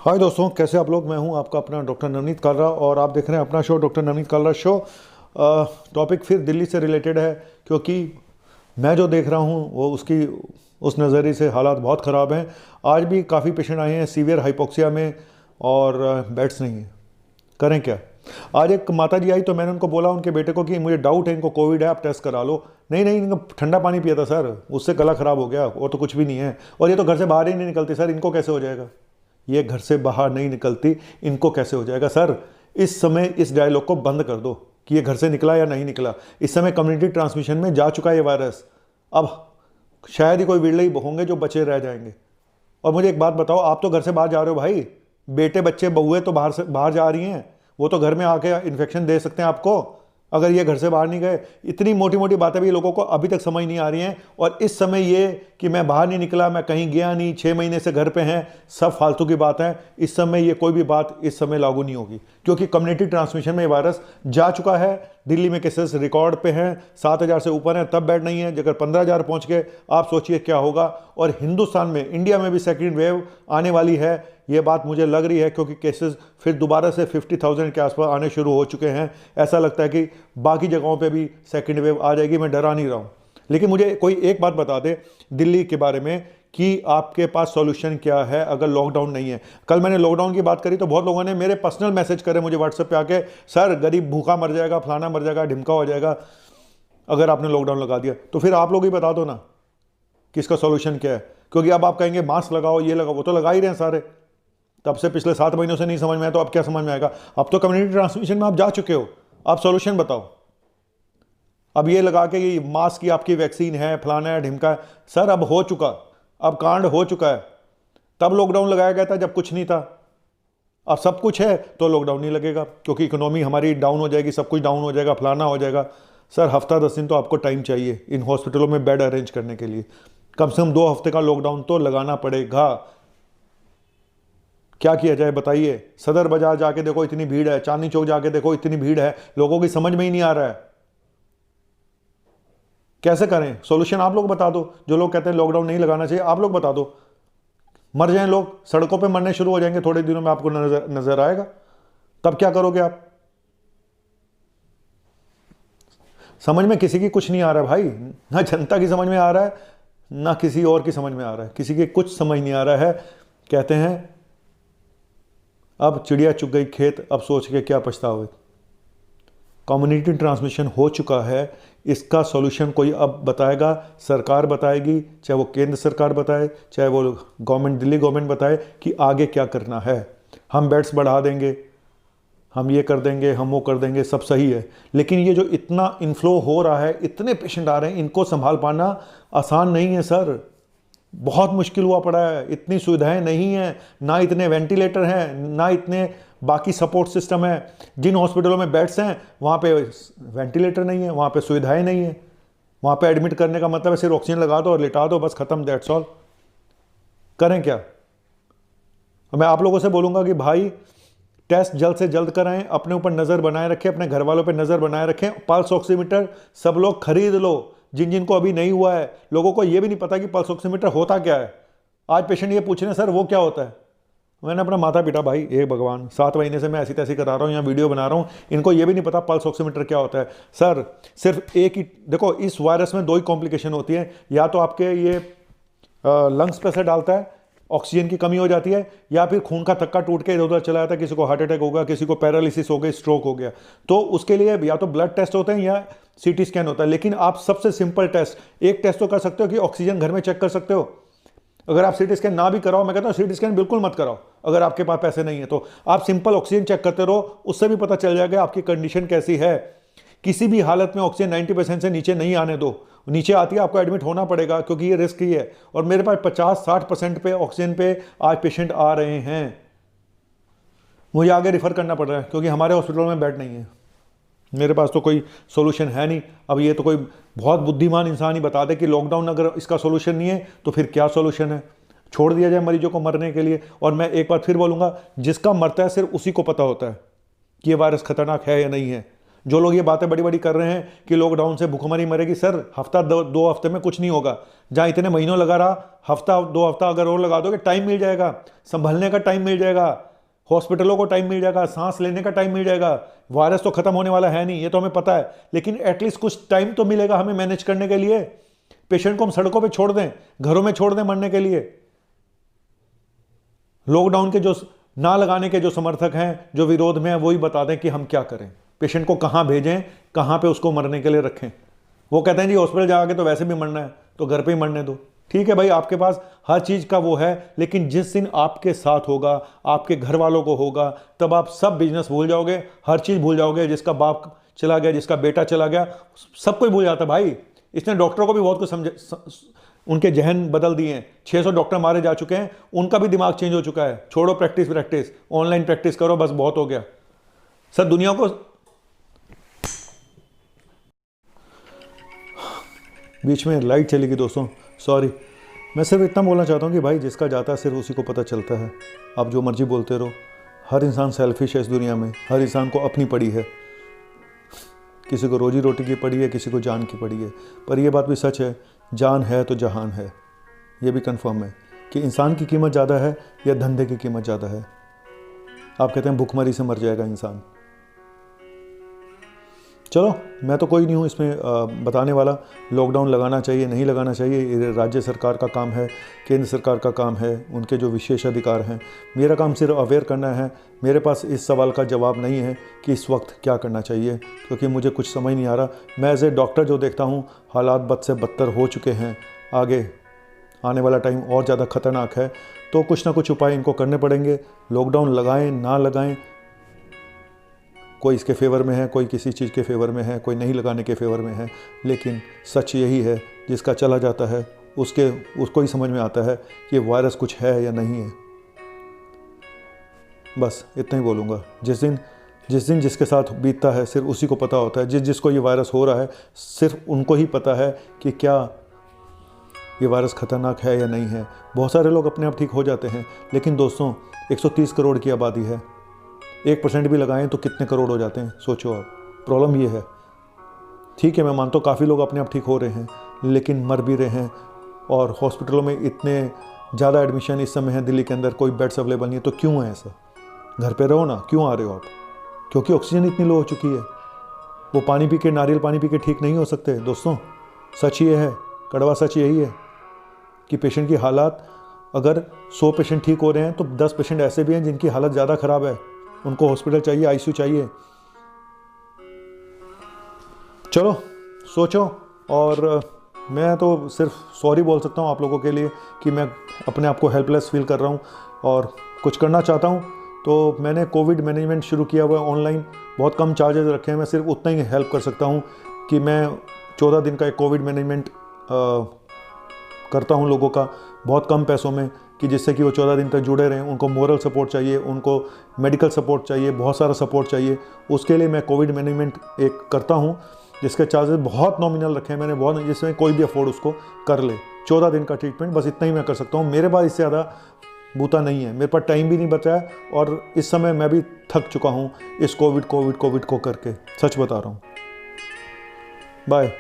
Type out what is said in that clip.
हाय दोस्तों, कैसे आप लोग। मैं हूं आपका अपना डॉक्टर नवनीत कालरा और आप देख रहे हैं अपना show doctor Navneet Kalra show. Topic फिर दिल्ली से रिलेटेड है, क्योंकि मैं जो देख रहा हूं वो उसकी उस नज़रिए से हालात बहुत ख़राब हैं। आज भी काफ़ी पेशेंट आए हैं सीवियर हाइपोक्सिया में और बेड्स नहीं है। करें क्या। आज एक माता जी आई तो मैंने उनको बोला, उनके बेटे को, कि मुझे डाउट है इनको कोविड है, आप टेस्ट करा लो। नहीं नहीं, इनको ठंडा पानी पिया था सर, उससे गला ख़राब हो गया, और तो कुछ भी नहीं है। और ये तो घर से बाहर ही नहीं निकलती सर, इनको कैसे हो जाएगा। ये घर से बाहर नहीं निकलती, इनको कैसे हो जाएगा सर। इस समय इस डायलॉग को बंद कर दो कि ये घर से निकला या नहीं निकला। इस समय कम्युनिटी ट्रांसमिशन में जा चुका है ये वायरस। अब शायद ही कोई विरले ही होंगे जो बचे रह जाएंगे। और मुझे एक बात बताओ, आप तो घर से बाहर जा रहे हो भाई, बेटे बच्चे बहुएं तो बाहर जा रही हैं, वो तो घर में आके इन्फेक्शन दे सकते हैं आपको, अगर ये घर से बाहर नहीं गए। इतनी मोटी मोटी बातें भी लोगों को अभी तक समझ नहीं आ रही हैं। और इस समय ये कि मैं बाहर नहीं निकला, मैं कहीं गया नहीं, 6 महीने से घर पे हैं, सब फालतू की बात है। इस समय ये कोई भी बात इस समय लागू नहीं होगी, क्योंकि कम्युनिटी ट्रांसमिशन में ये वायरस जा चुका है। दिल्ली में केसेस रिकॉर्ड पे हैं, 7,000 से ऊपर हैं, तब बेड नहीं है। अगर 15,000 पहुंच गए, आप सोचिए क्या होगा। और हिंदुस्तान में, इंडिया में भी सेकेंड वेव आने वाली है, ये बात मुझे लग रही है, क्योंकि केसेस फिर दोबारा से 50,000 के आसपास आने शुरू हो चुके हैं। ऐसा लगता है कि बाकी जगहों पे भी सेकेंड वेव आ जाएगी। मैं डरा नहीं रहा हूँ, लेकिन मुझे कोई एक बात बता दे दिल्ली के बारे में कि आपके पास सॉल्यूशन क्या है अगर लॉकडाउन नहीं है। कल मैंने लॉकडाउन की बात करी तो बहुत लोगों ने मेरे पर्सनल मैसेज करे मुझे व्हाट्सएप पे आके, सर गरीब भूखा मर जाएगा, फलाना मर जाएगा, ढिमका हो जाएगा अगर आपने लॉकडाउन लगा दिया। तो फिर आप लोग ही बता दो ना कि इसका सॉल्यूशन क्या है। क्योंकि अब आप कहेंगे मास्क लगाओ, ये लगाओ, वो तो लगा ही रहे हैं सारे, तब से पिछले 7 महीनों से नहीं समझ में आया तो अब क्या समझ में आएगा। अब तो कम्युनिटी ट्रांसमिशन में आप जा चुके हो, आप सॉल्यूशन बताओ। अब ये लगा के ये मास्क की आपकी वैक्सीन है, फलाना है, ढिमका है, सर अब हो चुका, अब कांड हो चुका है। तब लॉकडाउन लगाया गया था जब कुछ नहीं था। अब सब कुछ है तो लॉकडाउन नहीं लगेगा, क्योंकि इकोनॉमी हमारी डाउन हो जाएगी, सब कुछ डाउन हो जाएगा, फलाना हो जाएगा। सर हफ्ता 10 दिन तो आपको टाइम चाहिए इन हॉस्पिटलों में बेड अरेंज करने के लिए। कम से कम 2 हफ्ते का लॉकडाउन तो लगाना पड़ेगा। क्या किया जाए बताइए। सदर बाजार जाके देखो इतनी भीड़ है, चांदनी चौक जाके देखो इतनी भीड़ है, लोगों की समझ में ही नहीं आ रहा है। कैसे करें सॉल्यूशन, आप लोग बता दो। जो लोग कहते हैं लॉकडाउन नहीं लगाना चाहिए, आप लोग बता दो। मर जाएं लोग, सड़कों पे मरने शुरू हो जाएंगे थोड़े दिनों में, आपको नजर आएगा। तब क्या करोगे आप। समझ में किसी की कुछ नहीं आ रहा है भाई, ना जनता की समझ में आ रहा है, ना किसी और की समझ में आ रहा है। किसी की कुछ समझ नहीं आ रहा है। कहते हैं अब चिड़िया चुग गई खेत, अब सोच के क्या पछतावे। कम्युनिटी ट्रांसमिशन हो चुका है, इसका सॉल्यूशन कोई अब बताएगा, सरकार बताएगी, चाहे वो केंद्र सरकार बताए, चाहे वो गवर्नमेंट, दिल्ली गवर्नमेंट बताए कि आगे क्या करना है। हम बेड्स बढ़ा देंगे, हम ये कर देंगे, हम वो कर देंगे, सब सही है। लेकिन ये जो इतना इनफ्लो हो रहा है, इतने पेशेंट आ रहे हैं, इनको संभाल पाना आसान नहीं है सर, बहुत मुश्किल हुआ पड़ा है। इतनी सुविधाएं नहीं हैं, ना इतने वेंटिलेटर हैं, ना इतने बाकी सपोर्ट सिस्टम है। जिन हॉस्पिटलों में बेड्स हैं वहाँ पे वेंटिलेटर नहीं है, वहाँ पे सुविधाएं नहीं है। वहाँ पे एडमिट करने का मतलब है सिर्फ ऑक्सीजन लगा दो और लिटा दो, बस खत्म, दैट्स ऑल। करें क्या। मैं आप लोगों से बोलूँगा कि भाई टेस्ट जल्द से जल्द कराएं, अपने ऊपर नज़र बनाए रखें, अपने घर वालों पर नज़र बनाए रखें। पल्स ऑक्सीमीटर सब लोग खरीद लो, जिन जिनको अभी नहीं हुआ है। लोगों को ये भी नहीं पता कि पल्स ऑक्सीमीटर होता क्या है। आज पेशेंट ये पूछ रहे हैं सर वो क्या होता है। मैंने अपना माथा पीटा भाई, हे भगवान, 7 महीने से मैं ऐसी तैसी करा रहा हूँ, यहाँ वीडियो बना रहा हूँ, इनको ये भी नहीं पता पल्स ऑक्सीमीटर क्या होता है। सर सिर्फ एक ही, देखो इस वायरस में 2 ही कॉम्प्लिकेशन होती है, या तो आपके ये लंग्स पे से डालता है, ऑक्सीजन की कमी हो जाती है, या फिर खून का थक्का टूट के इधर उधर चला जाता है, किसी को हार्ट अटैक होगा, किसी को पैरालिसिस हो गई, स्ट्रोक हो गया। तो उसके लिए या तो ब्लड टेस्ट होते हैं या सीटी स्कैन होता है। लेकिन आप सबसे सिंपल टेस्ट, एक टेस्ट तो कर सकते हो कि ऑक्सीजन घर में चेक कर सकते हो। अगर आप सीटी स्कैन ना भी कराओ, मैं कहता हूँ सीटी स्कैन बिल्कुल मत कराओ, अगर आपके पास पैसे नहीं है तो आप सिंपल ऑक्सीजन चेक करते रहो, उससे भी पता चल जाएगा आपकी कंडीशन कैसी है। किसी भी हालत में ऑक्सीजन 90% से नीचे नहीं आने दो, नीचे आती है आपको एडमिट होना पड़ेगा, क्योंकि ये रिस्क ही है। और मेरे पास 50-60% पे ऑक्सीजन पे आज पेशेंट आ रहे हैं, मुझे आगे रिफ़र करना पड़ रहा है, क्योंकि हमारे हॉस्पिटल में बेड नहीं है। मेरे पास तो कोई सोल्यूशन है नहीं। अब ये तो कोई बहुत बुद्धिमान इंसान ही बता दे कि लॉकडाउन अगर इसका सोल्यूशन नहीं है तो फिर क्या सोल्यूशन है। छोड़ दिया जाए मरीजों को मरने के लिए। और मैं एक बार फिर बोलूँगा, जिसका मरता है सिर्फ उसी को पता होता है कि ये वायरस खतरनाक है या नहीं है। जो लोग ये बातें बड़ी बड़ी कर रहे हैं कि लॉकडाउन से भूखमरी मरेगी, सर हफ्ता दो हफ्ते में कुछ नहीं होगा। जहां इतने महीनों लगा रहा, हफ्ता 2 हफ्ता अगर और लगा दोगे, टाइम मिल जाएगा, संभलने का टाइम मिल जाएगा, हॉस्पिटलों को टाइम मिल जाएगा, सांस लेने का टाइम मिल जाएगा। वायरस तो खत्म होने वाला है नहीं, ये तो हमें पता है, लेकिन एटलीस्ट कुछ टाइम तो मिलेगा हमें मैनेज करने के लिए। पेशेंट को हम सड़कों पे छोड़ दें, घरों में छोड़ दें मरने के लिए? लॉकडाउन के जो ना लगाने के जो समर्थक हैं, जो विरोध में हैं, वही बता दें कि हम क्या करें, पेशेंट को कहां भेजें, कहां पे उसको मरने के लिए रखें। वो कहते हैं जी हॉस्पिटल जाके तो वैसे भी मरना है, तो घर पे ही मरने दो। ठीक है भाई, आपके पास हर चीज का वो है, लेकिन जिस दिन आपके साथ होगा, आपके घर वालों को होगा, तब आप सब बिजनेस भूल जाओगे, हर चीज भूल जाओगे। जिसका बाप चला गया, जिसका बेटा चला गया, सब कोई भूल जाता भाई। इसने डॉक्टरों को भी बहुत कुछ उनके जहन बदल दिए हैं। 600 डॉक्टर मारे जा चुके हैं, उनका भी दिमाग चेंज हो चुका है। छोड़ो प्रैक्टिस, ऑनलाइन प्रैक्टिस करो, बस बहुत हो गया। सर दुनिया को बीच में लाइट चली गई दोस्तों, सॉरी। मैं सिर्फ इतना बोलना चाहता हूँ कि भाई जिसका जाता है सिर्फ उसी को पता चलता है। आप जो मर्जी बोलते रहो, हर इंसान सेल्फिश है इस दुनिया में, हर इंसान को अपनी पड़ी है। किसी को रोजी रोटी की पड़ी है, किसी को जान की पड़ी है। पर यह बात भी सच है, जान है तो जहान है। ये भी कंफर्म है कि इंसान की कीमत ज़्यादा है या धंधे की कीमत ज़्यादा है। आप कहते हैं भूखमरी से मर जाएगा इंसान। चलो, मैं तो कोई नहीं हूँ इसमें बताने वाला। लॉकडाउन लगाना चाहिए नहीं लगाना चाहिए, ये राज्य सरकार का काम है, केंद्र सरकार का काम है, उनके जो विशेष अधिकार हैं। मेरा काम सिर्फ अवेयर करना है। मेरे पास इस सवाल का जवाब नहीं है कि इस वक्त क्या करना चाहिए, क्योंकि मुझे कुछ समझ नहीं आ रहा। मैं एज ए डॉक्टर जो देखता हूँ, हालात बद से बदतर हो चुके हैं। आगे आने वाला टाइम और ज़्यादा ख़तरनाक है, तो कुछ ना कुछ उपाय इनको करने पड़ेंगे। लॉकडाउन लगाएं ना लगाएं, कोई इसके फेवर में है, कोई किसी चीज़ के फेवर में है, कोई नहीं लगाने के फेवर में है, लेकिन सच यही है, जिसका चला जाता है उसको ही समझ में आता है कि वायरस कुछ है या नहीं है। बस इतना ही बोलूँगा। जिस दिन जिसके साथ बीतता है सिर्फ उसी को पता होता है। जिसको ये वायरस हो रहा है सिर्फ उनको ही पता है कि क्या ये वायरस ख़तरनाक है या नहीं है। बहुत सारे लोग अपने आप ठीक हो जाते हैं, लेकिन दोस्तों 130 करोड़ की आबादी है, 1% भी लगाएं तो कितने करोड़ हो जाते हैं, सोचो आप। प्रॉब्लम ये है। ठीक है, मैं मानता हूँ काफ़ी लोग अपने आप ठीक हो रहे हैं, लेकिन मर भी रहे हैं। और हॉस्पिटलों में इतने ज़्यादा एडमिशन इस समय है दिल्ली के अंदर, कोई बेड्स अवेलेबल नहीं है। तो क्यों है ऐसा? घर पे रहो ना, क्यों आ रहे हो आप? क्योंकि ऑक्सीजन इतनी लो हो चुकी है। वो पानी पी के, नारियल पानी पी के ठीक नहीं हो सकते दोस्तों। सच ये है, कड़वा सच यही है कि पेशेंट की हालात, अगर 100 पेशेंट ठीक हो रहे हैं तो 10 पेशेंट ऐसे भी हैं जिनकी हालत ज़्यादा ख़राब है, उनको हॉस्पिटल चाहिए, आईसीयू चाहिए। चलो सोचो। और मैं तो सिर्फ सॉरी बोल सकता हूँ आप लोगों के लिए कि मैं अपने आप को हेल्पलेस फील कर रहा हूँ और कुछ करना चाहता हूँ। तो मैंने कोविड मैनेजमेंट शुरू किया हुआ है ऑनलाइन, बहुत कम चार्जेस रखे हैं। मैं सिर्फ उतना ही हेल्प कर सकता हूँ कि मैं 14 दिन का एक कोविड मैनेजमेंट करता हूँ लोगों का, बहुत कम पैसों में, कि जिससे कि वो 14 दिन तक जुड़े रहें। उनको मोरल सपोर्ट चाहिए, उनको मेडिकल सपोर्ट चाहिए, बहुत सारा सपोर्ट चाहिए। उसके लिए मैं कोविड मैनेजमेंट एक करता हूँ, जिसके चार्जेस बहुत नॉमिनल रखे हैं मैंने, बहुत, जिसमें कोई भी अफोर्ड उसको कर ले। 14 दिन का ट्रीटमेंट, बस इतना ही मैं कर सकता हूँ। मेरे पास इससे ज़्यादा बूता नहीं है, मेरे पास टाइम भी नहीं बचा है। और इस समय मैं भी थक चुका हूँ इस कोविड को करके, सच बता रहा हूँ। बाय।